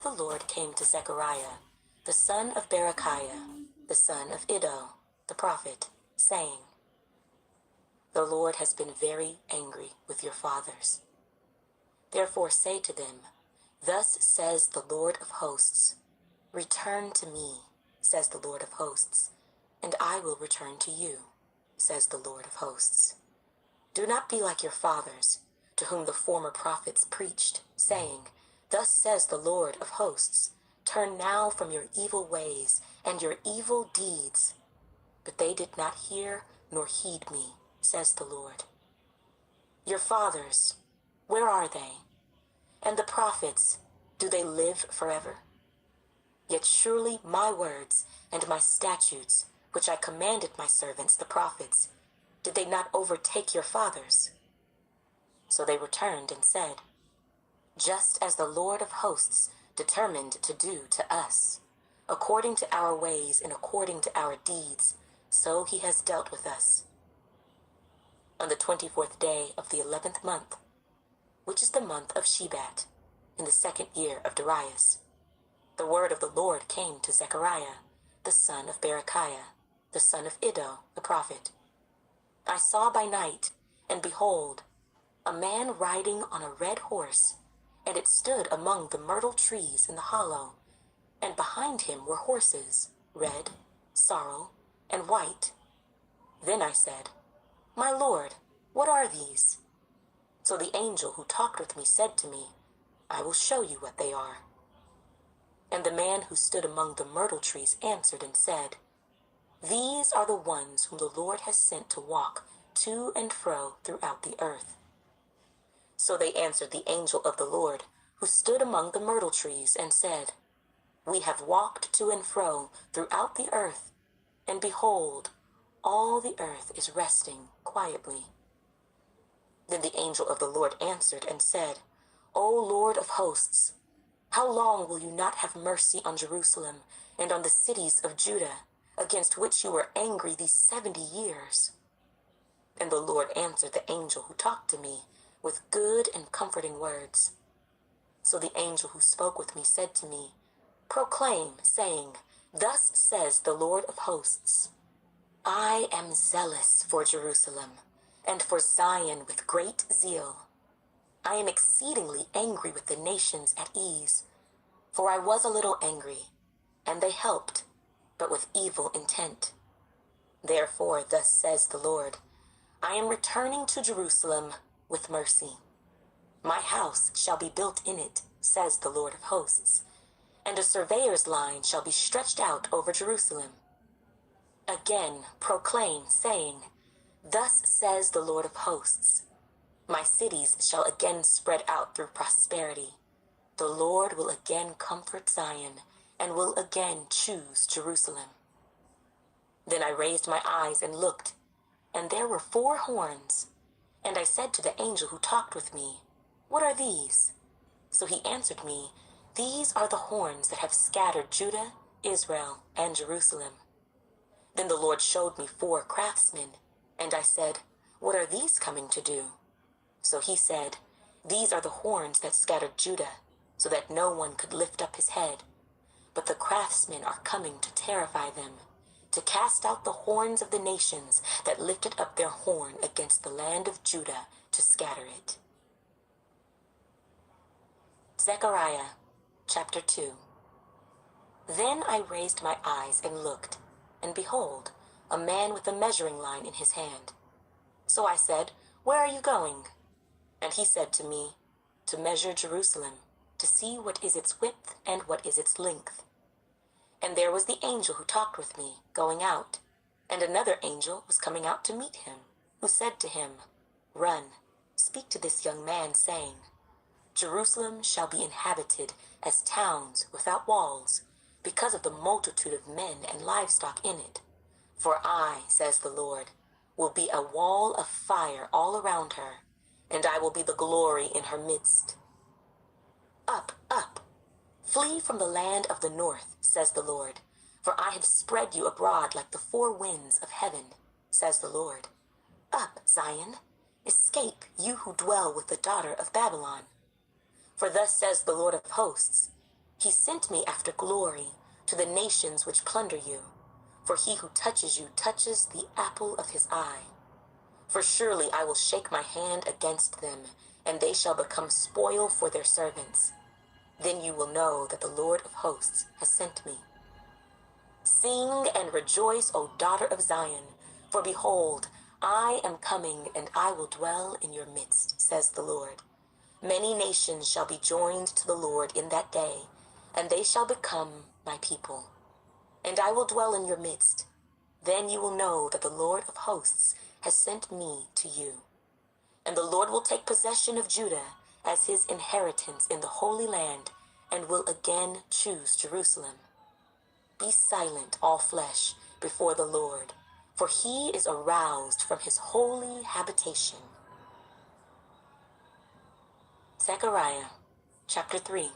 The Lord came to Zachariah, the son of Berechiah, the son of Iddo, the prophet, saying, The Lord has been very angry with your fathers. Therefore say to them, Thus says the Lord of hosts, Return to me, says the Lord of hosts, and I will return to you, says the Lord of hosts. Do not be like your fathers, to whom the former prophets preached, saying, Thus says the Lord of hosts, Turn now from your evil ways and your evil deeds. But they did not hear nor heed me, says the Lord. Your fathers, where are they? And the prophets, do they live forever? Yet surely my words and my statutes, which I commanded my servants the prophets, did they not overtake your fathers? So they returned and said, Just as the Lord of hosts determined to do to us, according to our ways and according to our deeds, so he has dealt with us. On the 24th day of the 11th month, which is the month of Shebat, in the 2nd year of Darius, the word of the Lord came to Zechariah, the son of Berechiah, the son of Iddo, the prophet. I saw by night, and behold, a man riding on a red horse, and it stood among the myrtle trees in the hollow, and behind him were horses, red, sorrel, and white. Then I said, My Lord, what are these? So the angel who talked with me said to me, I will show you what they are. And the man who stood among the myrtle trees answered and said, These are the ones whom the Lord has sent to walk to and fro throughout the earth. So they answered the angel of the Lord, who stood among the myrtle trees, and said, We have walked to and fro throughout the earth, and behold, all the earth is resting quietly. Then the angel of the Lord answered and said, O Lord of hosts, how long will you not have mercy on Jerusalem and on the cities of Judah, against which you were angry these 70 years? And the Lord answered the angel who talked to me with good and comforting words. So the angel who spoke with me said to me, Proclaim, saying, Thus says the Lord of hosts, I am zealous for Jerusalem, and for Zion with great zeal. I am exceedingly angry with the nations at ease, for I was a little angry, and they helped, but with evil intent. Therefore, thus says the Lord, I am returning to Jerusalem with mercy. My house shall be built in it, says the Lord of hosts, and a surveyor's line shall be stretched out over Jerusalem. Again proclaim, saying, Thus says the Lord of hosts, My cities shall again spread out through prosperity. The Lord will again comfort Zion, and will again choose Jerusalem. Then I raised my eyes and looked, and there were 4 horns. And I said to the angel who talked with me, What are these? So he answered me, These are the horns that have scattered Judah, Israel, and Jerusalem. Then the Lord showed me 4 craftsmen, and I said, What are these coming to do? So he said, These are the horns that scattered Judah, so that no one could lift up his head. But the craftsmen are coming to terrify them, to cast out the horns of the nations that lifted up their horn against the land of Judah to scatter it. Zechariah chapter 2. Then I raised my eyes and looked, and behold, a man with a measuring line in his hand. So I said, Where are you going? And he said to me, To measure Jerusalem, to see what is its width and what is its length. And there was the angel who talked with me, going out, and another angel was coming out to meet him, who said to him, Run, speak to this young man, saying, Jerusalem shall be inhabited as towns without walls, because of the multitude of men and livestock in it. For I, says the Lord, will be a wall of fire all around her, and I will be the glory in her midst. Up, up, flee from the land of the north, says the Lord, for I have spread you abroad like the 4 winds of heaven, says the Lord. Up, Zion, escape, you who dwell with the daughter of Babylon. For thus says the Lord of hosts, He sent me after glory to the nations which plunder you. For he who touches you touches the apple of his eye. For surely I will shake my hand against them, and they shall become spoil for their servants. Then you will know that the Lord of hosts has sent me. Sing and rejoice, O daughter of Zion, for behold, I am coming, and I will dwell in your midst, says the Lord. Many nations shall be joined to the Lord in that day, and they shall become my people. And I will dwell in your midst. Then you will know that the Lord of hosts has sent me to you. And the Lord will take possession of Judah as his inheritance in the Holy Land, and will again choose Jerusalem. Be silent, all flesh, before the Lord, for he is aroused from his holy habitation. Zechariah, chapter 3.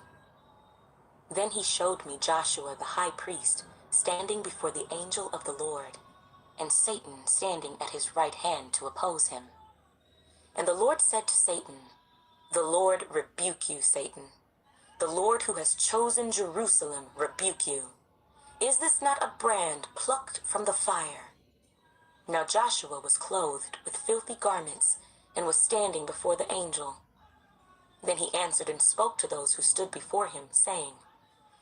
Then he showed me Joshua the high priest standing before the angel of the Lord, and Satan standing at his right hand to oppose him. And the Lord said to Satan, "The Lord rebuke you, Satan. The Lord who has chosen Jerusalem rebuke you. Is this not a brand plucked from the fire?" Now Joshua was clothed with filthy garments and was standing before the angel. Then he answered and spoke to those who stood before him, saying,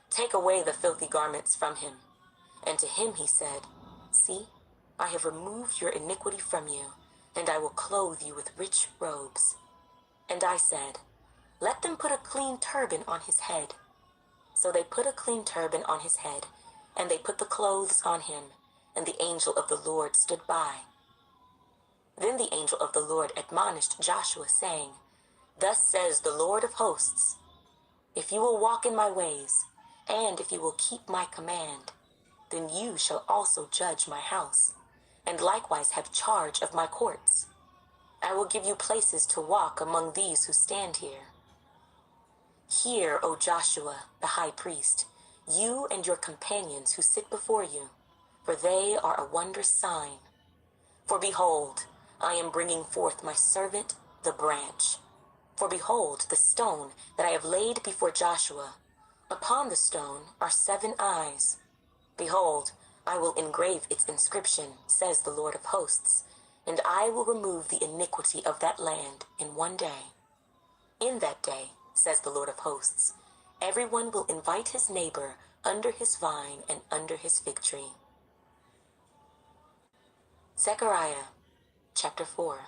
"Take away the filthy garments from him." And to him he said, "See, I have removed your iniquity from you, and I will clothe you with rich robes." And I said, "Let them put a clean turban on his head." So they put a clean turban on his head, and they put the clothes on him, and the angel of the Lord stood by. Then the angel of the Lord admonished Joshua, saying, "Thus says the Lord of hosts, if you will walk in my ways, and if you will keep my command, then you shall also judge my house, and likewise have charge of my courts. I will give you places to walk among these who stand here. Hear, O Joshua, the high priest, you and your companions who sit before you, for they are a wondrous sign. For behold, I am bringing forth my servant, the branch. For behold, the stone that I have laid before Joshua. Upon the stone are 7 eyes. Behold, I will engrave its inscription, says the Lord of hosts, and I will remove the iniquity of that land in one day. In that day, says the Lord of hosts, everyone will invite his neighbor under his vine and under his fig tree. Zechariah, chapter 4.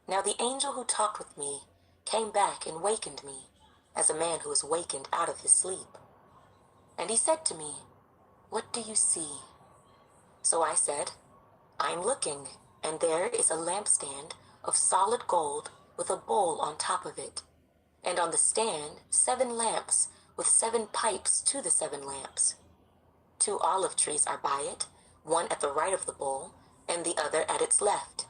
Now the angel who talked with me came back and wakened me, as a man who is wakened out of his sleep. And he said to me, "What do you see?" So I said, "I'm looking, and there is a lampstand of solid gold with a bowl on top of it, and on the stand 7 lamps with 7 pipes to the 7 lamps. 2 olive trees are by it, one at the right of the bowl, and the other at its left."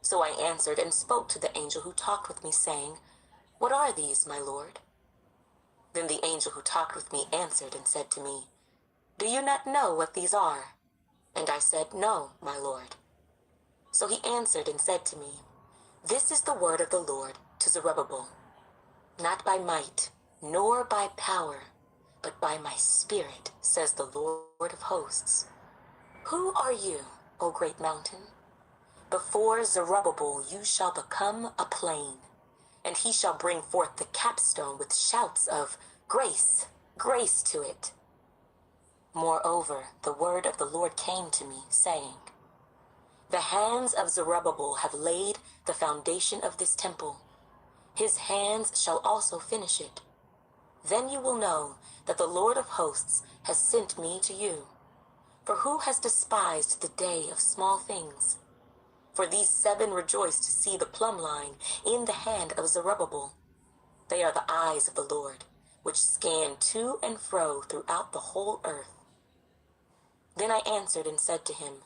So I answered and spoke to the angel who talked with me, saying, "What are these, my Lord?" Then the angel who talked with me answered and said to me, "Do you not know what these are?" And I said, "No, my Lord." So he answered and said to me, "This is the word of the Lord to Zerubbabel. Not by might, nor by power, but by my spirit, says the Lord of hosts. Who are you, O great mountain? Before Zerubbabel you shall become a plain, and he shall bring forth the capstone with shouts of grace, grace to it." Moreover, the word of the Lord came to me, saying, "The hands of Zerubbabel have laid the foundation of this temple. His hands shall also finish it. Then you will know that the Lord of hosts has sent me to you. For who has despised the day of small things? For these 7 rejoice to see the plumb line in the hand of Zerubbabel. They are the eyes of the Lord, which scan to and fro throughout the whole earth." Then I answered and said to him,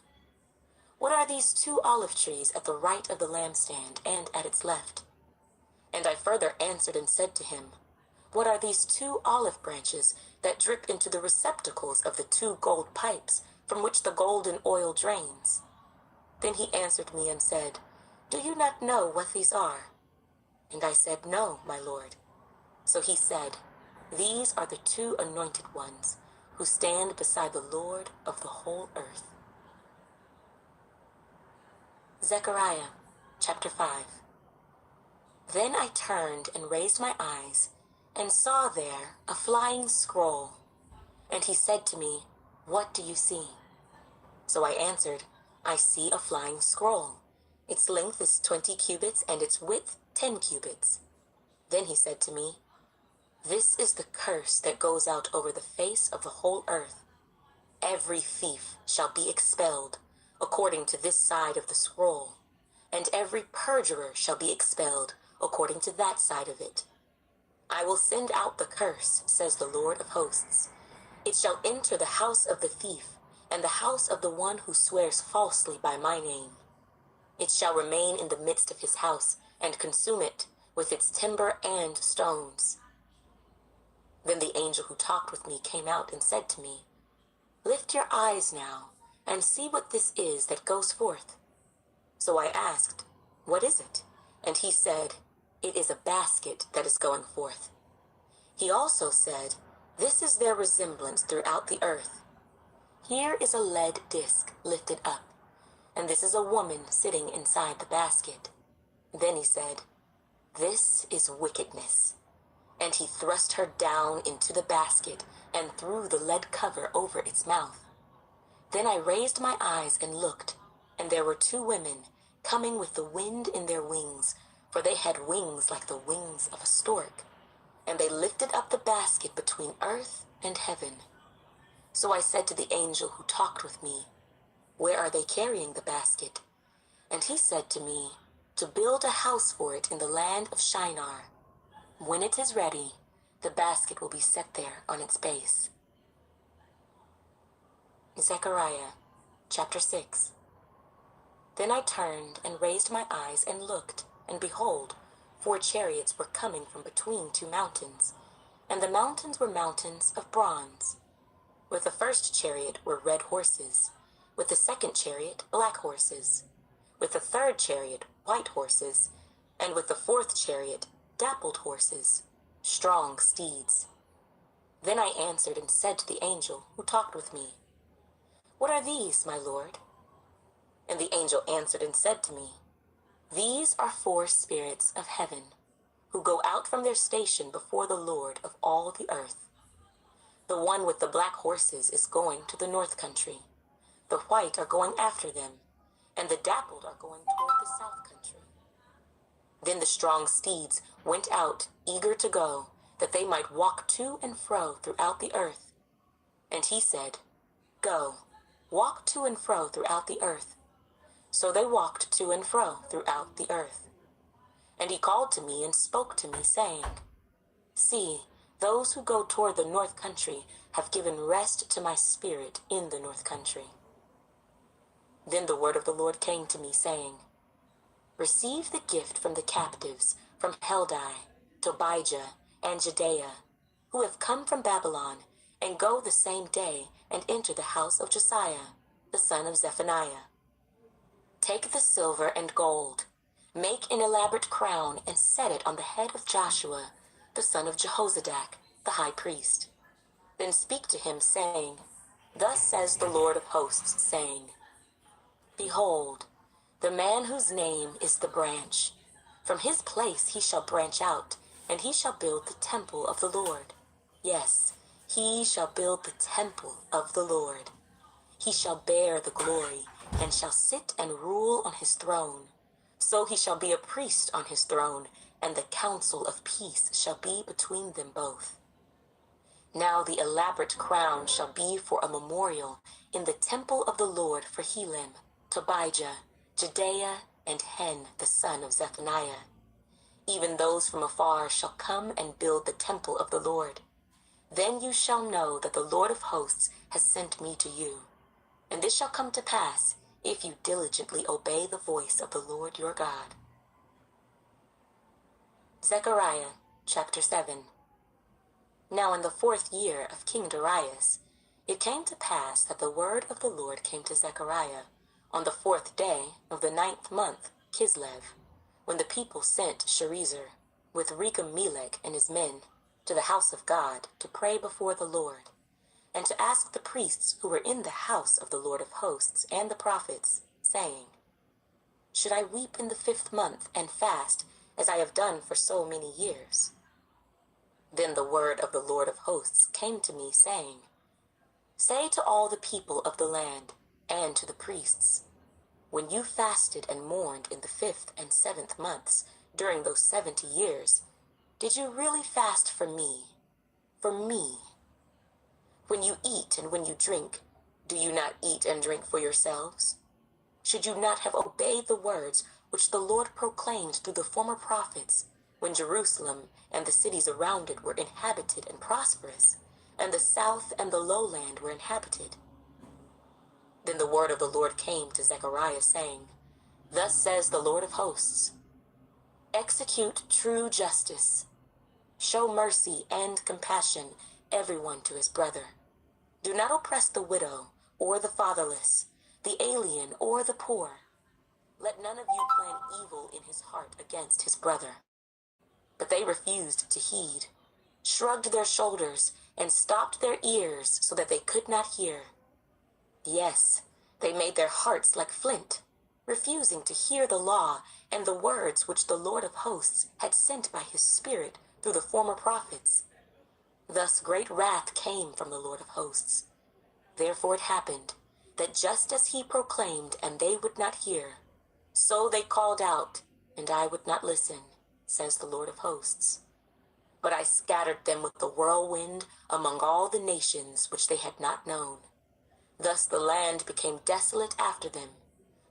"What are these 2 olive trees at the right of the lampstand and at its left?" And I further answered and said to him, "What are these 2 olive branches that drip into the receptacles of the 2 gold pipes from which the golden oil drains?" Then he answered me and said, "Do you not know what these are?" And I said, "No, my Lord." So he said, These are the two anointed ones who stand beside the Lord of the whole earth. Zechariah chapter 5. Then I turned and raised my eyes, and saw there a flying scroll. And he said to me, "What do you see?" So I answered, "I see a flying scroll. Its length is 20 cubits, and its width 10 cubits. Then he said to me, "This is the curse that goes out over the face of the whole earth. Every thief shall be expelled according to this side of the scroll, and every perjurer shall be expelled according to that side of it. I will send out the curse, says the Lord of hosts. It shall enter the house of the thief, and the house of the one who swears falsely by my name. It shall remain in the midst of his house, and consume it with its timber and stones." Then the angel who talked with me came out and said to me, "Lift your eyes now, and see what this is that goes forth." So I asked, "What is it?" And he said, "It is a basket that is going forth." He also said, "This is their resemblance throughout the earth. Here is a lead disc lifted up, and this is a woman sitting inside the basket." Then he said, "This is wickedness." And he thrust her down into the basket and threw the lead cover over its mouth. Then I raised my eyes and looked, and there were two women coming with the wind in their wings, for they had wings like the wings of a stork. And they lifted up the basket between earth and heaven. So I said to the angel who talked with me, "Where are they carrying the basket?" And he said to me, "To build a house for it in the land of Shinar. When it is ready, the basket will be set there on its base." Zechariah chapter 6. Then I turned and raised my eyes and looked, and behold, 4 chariots were coming from between 2 mountains, and the mountains were mountains of bronze. With the first chariot were red horses, with the second chariot black horses, with the third chariot white horses, and with the fourth chariot dappled horses, strong steeds. Then I answered and said to the angel who talked with me, "What are these, my lord?" And the angel answered and said to me, "These are 4 spirits of heaven, who go out from their station before the Lord of all the earth. The one with the black horses is going to the north country, the white are going after them, and the dappled are going toward the south country." Then the strong steeds went out, eager to go, that they might walk to and fro throughout the earth. And he said, "Go, walk to and fro throughout the earth." So they walked to and fro throughout the earth. And he called to me and spoke to me, saying, "See, those who go toward the north country have given rest to my spirit in the north country." Then the word of the Lord came to me, saying, "Receive the gift from the captives, from Heldai, Tobijah, and Judea, who have come from Babylon, and go the same day and enter the house of Josiah, the son of Zephaniah. Take the silver and gold, make an elaborate crown, and set it on the head of Joshua, the son of Jehozadak, the high priest. Then speak to him, saying, Thus says the Lord of hosts, saying, Behold, the man whose name is the branch. From his place he shall branch out, and he shall build the temple of the Lord. Yes, he shall build the temple of the Lord. He shall bear the glory, and shall sit and rule on his throne. So he shall be a priest on his throne, and the counsel of peace shall be between them both. Now the elaborate crown shall be for a memorial in the temple of the Lord for Helem, Tobijah, Judea, and Hen, the son of Zephaniah. Even those from afar shall come and build the temple of the Lord. Then you shall know that the Lord of hosts has sent me to you. And this shall come to pass if you diligently obey the voice of the Lord your God. Zechariah chapter 7. Now in the 4th year of King Darius, it came to pass that the word of the Lord came to Zechariah on the 4th day of the 9th month, Kislev, when the people sent Sherezer with Regem-Melech and his men to the house of God to pray before the Lord, and to ask the priests who were in the house of the Lord of hosts and the prophets, saying, Should I weep in the 5th month and fast, as I have done for so many years? Then the word of the Lord of hosts came to me, saying, Say to all the people of the land, and to the priests, When you fasted and mourned in the 5th and 7th months during those 70 years, did you really fast for me? For me? When you eat and when you drink, do you not eat and drink for yourselves? Should you not have obeyed the words which the Lord proclaimed through the former prophets, when Jerusalem and the cities around it were inhabited and prosperous, and the south and the lowland were inhabited? Then the word of the Lord came to Zechariah, saying, Thus says the Lord of hosts, Execute true justice. Show mercy and compassion, everyone to his brother. Do not oppress the widow or the fatherless, the alien or the poor. Let none of you plan evil in his heart against his brother. But they refused to heed, shrugged their shoulders, and stopped their ears so that they could not hear. Yes, they made their hearts like flint, refusing to hear the law and the words which the Lord of hosts had sent by his Spirit through the former prophets. Thus great wrath came from the Lord of hosts. Therefore it happened that just as he proclaimed and they would not hear, so they called out, and I would not listen, says the Lord of hosts. But I scattered them with the whirlwind among all the nations which they had not known. Thus the land became desolate after them,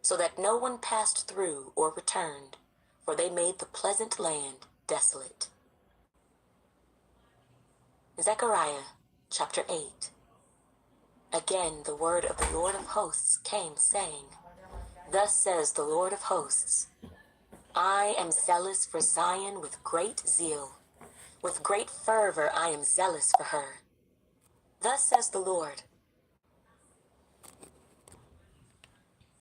so that no one passed through or returned, for they made the pleasant land desolate. Zechariah chapter 8. Again the word of the Lord of hosts came, saying, Thus says the Lord of hosts, I am zealous for Zion with great zeal. With great fervor I am zealous for her. Thus says the Lord,